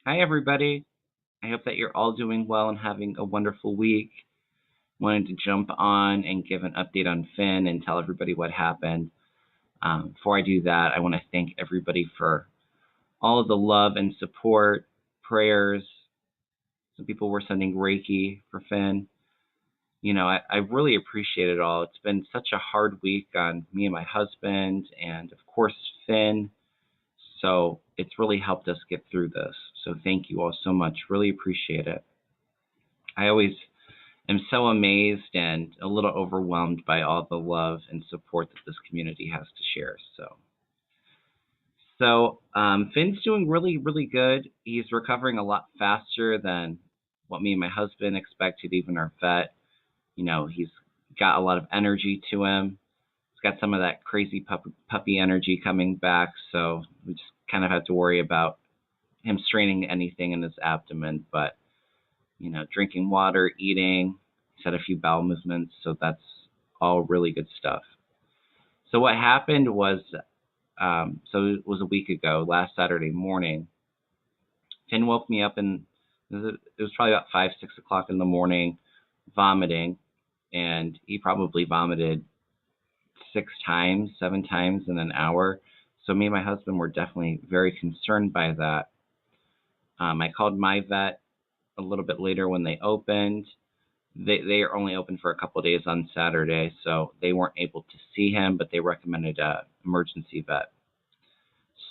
Hi, everybody. I hope that you're all doing well and having a wonderful week. Wanted to jump on and give an update on Finn and tell everybody what happened. Before I do that, I want to thank everybody for all of the love and support, prayers. Some people were sending Reiki for Finn. I really appreciate it all. It's been such a hard week on me and my husband, and of course, Finn. So it's really helped us get through this. So thank you all so much. Really appreciate it. I always am so amazed and a little overwhelmed by all the love and support that this community has to share. So Finn's doing really, really good. He's recovering a lot faster than what me and my husband expected, even our vet. He's got a lot of energy to him. He's got some of that crazy puppy energy coming back. So we just kind of have to worry about him straining anything in his abdomen. But drinking water, eating. He's had a few bowel movements, so that's all really good stuff. So what happened was, so it was a week ago, last Saturday morning. Finn woke me up, and it was probably about 5, 6 o'clock in the morning, vomiting, and he probably vomited 6 times, 7 times in an hour. So me and my husband were definitely very concerned by that. I called my vet a little bit later when they opened. They are only open for a couple of days on Saturday, so they weren't able to see him, but they recommended a emergency vet.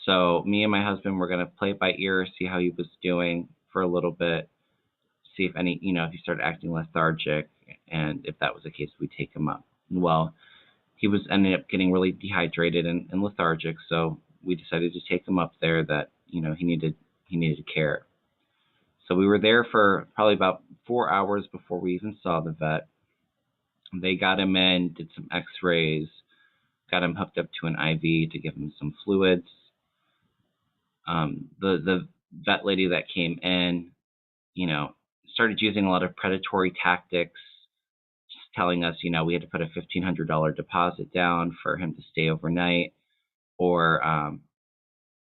So me and my husband were going to play it by ear, see how he was doing for a little bit, see if if he started acting lethargic, and if that was the case, we'd take him up. Well, he was ended up getting really dehydrated and lethargic, so we decided to take him up there. That he needed care. So we were there for probably about 4 hours before we even saw the vet. They got him in, did some x-rays, got him hooked up to an IV to give him some fluids. The vet lady that came in, started using a lot of predatory tactics, just telling us, we had to put a $1,500 deposit down for him to stay overnight, or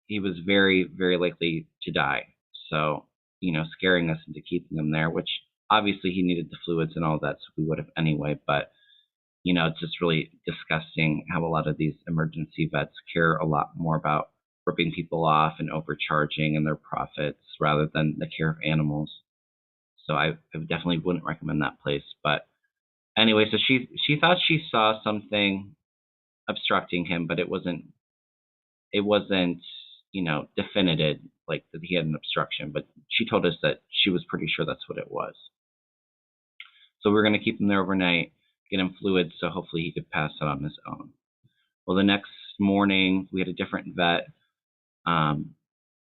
he was very, very likely to die. So, scaring us into keeping him there, which obviously he needed the fluids and all that, so we would have anyway. But, it's just really disgusting how a lot of these emergency vets care a lot more about ripping people off and overcharging and their profits rather than the care of animals. So I definitely wouldn't recommend that place. But anyway, so she thought she saw something obstructing him, but it wasn't definitive, like that he had an obstruction, but she told us that she was pretty sure that's what it was. So we are going to keep him there overnight, get him fluids, so hopefully he could pass it on his own. Well, the next morning we had a different vet.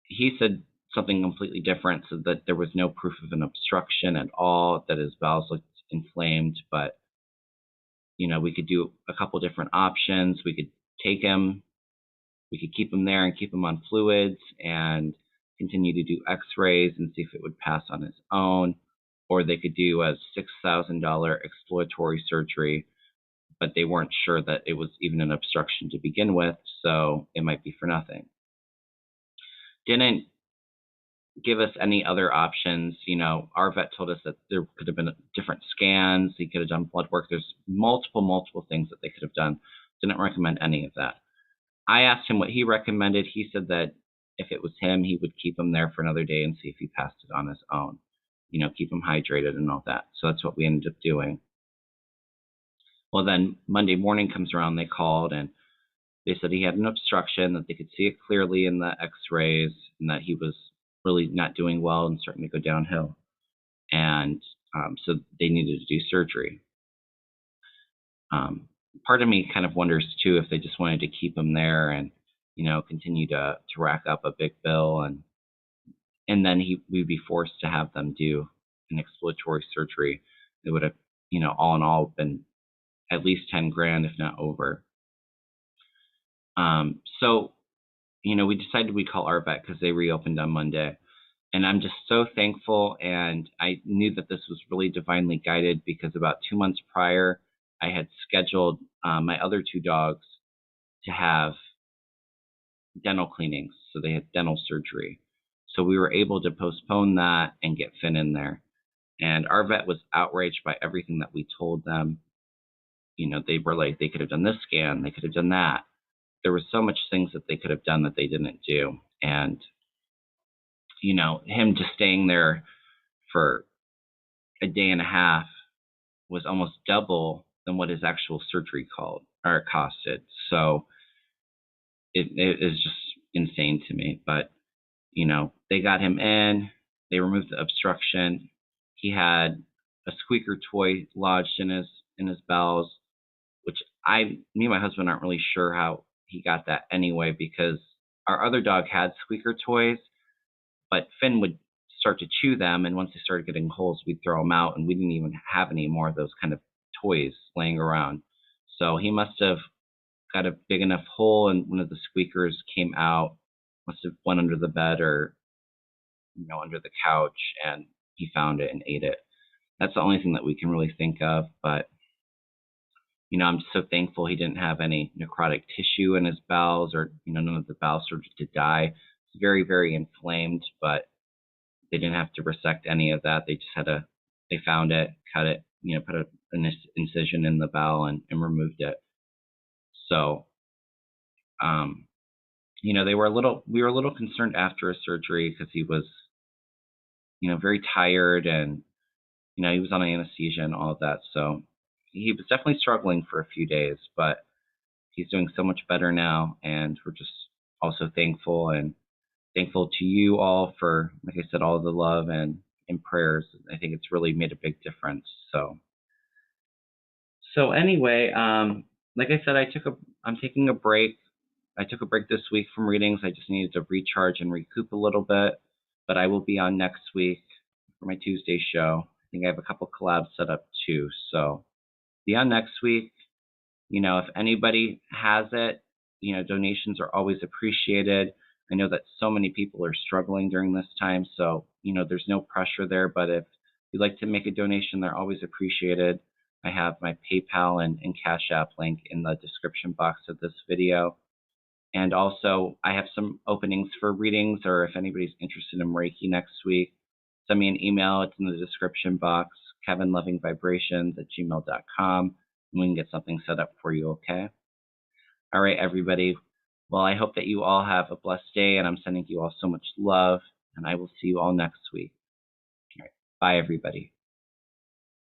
He said something completely different, so that there was no proof of an obstruction at all, that his bowels looked inflamed, but we could do a couple different options. We could take him, we could keep him there and keep him on fluids and continue to do x-rays and see if it would pass on its own, or they could do a $6,000 exploratory surgery, but they weren't sure that it was even an obstruction to begin with, so it might be for nothing. Didn't give us any other options. Our vet told us that there could have been different scans. He could have done blood work. There's multiple things that they could have done. Didn't recommend any of that. I asked him what he recommended. He said that if it was him, he would keep him there for another day and see if he passed it on his own. Keep him hydrated and all that. So that's what we ended up doing. Well, then Monday morning comes around, they called, and they said he had an obstruction, that they could see it clearly in the x-rays, and that he was really not doing well and starting to go downhill. And so they needed to do surgery. Part of me kind of wonders, too, if they just wanted to keep him there and, continue to rack up a big bill, and then we'd be forced to have them do an exploratory surgery. It would have, all in all been at least 10 grand, if not over. So, we decided we'd call our vet because they reopened on Monday. And I'm just so thankful, and I knew that this was really divinely guided, because about 2 months prior, I had scheduled my other two dogs to have dental cleanings, so they had dental surgery. So we were able to postpone that and get Finn in there. And our vet was outraged by everything that we told them. They were like, they could have done this scan, they could have done that. There was so much things that they could have done that they didn't do. And, him just staying there for a day and a half was almost double than what his actual surgery costed. So it is just insane to me. But, they got him in, they removed the obstruction. He had a squeaker toy lodged in his bowels, which me and my husband aren't really sure how he got that anyway, because our other dog had squeaker toys, but Finn would start to chew them, and once they started getting holes, we'd throw them out, and we didn't even have any more of those kind of toys laying around. So he must have got a big enough hole, and one of the squeakers came out, must have went under the bed or under the couch, and he found it and ate it. That's the only thing that we can really think of, but I'm just so thankful he didn't have any necrotic tissue in his bowels, or none of the bowels started to die. It's very, very inflamed, but they didn't have to resect any of that. They just they found it, cut it, put an incision in the bowel and removed it. So, we were a little concerned after his surgery because he was, very tired, and he was on anesthesia and all of that. So he was definitely struggling for a few days, but he's doing so much better now, and we're just also thankful to you all for, like I said, all the love and prayers. I think it's really made a big difference. So anyway, like I said, I'm taking a break. I took a break this week from readings. I just needed to recharge and recoup a little bit, but I will be on next week for my Tuesday show. I think I have a couple collabs set up too, so be on next week. If anybody has it, donations are always appreciated. I know that so many people are struggling during this time, so, there's no pressure there, but if you'd like to make a donation, they're always appreciated. I have my PayPal and Cash App link in the description box of this video. And also, I have some openings for readings, or if anybody's interested in Reiki next week, send me an email. It's in the description box, kevinlovingvibrations@gmail.com, and we can get something set up for you, okay? All right, everybody. Well, I hope that you all have a blessed day, and I'm sending you all so much love, and I will see you all next week. All right, bye, everybody.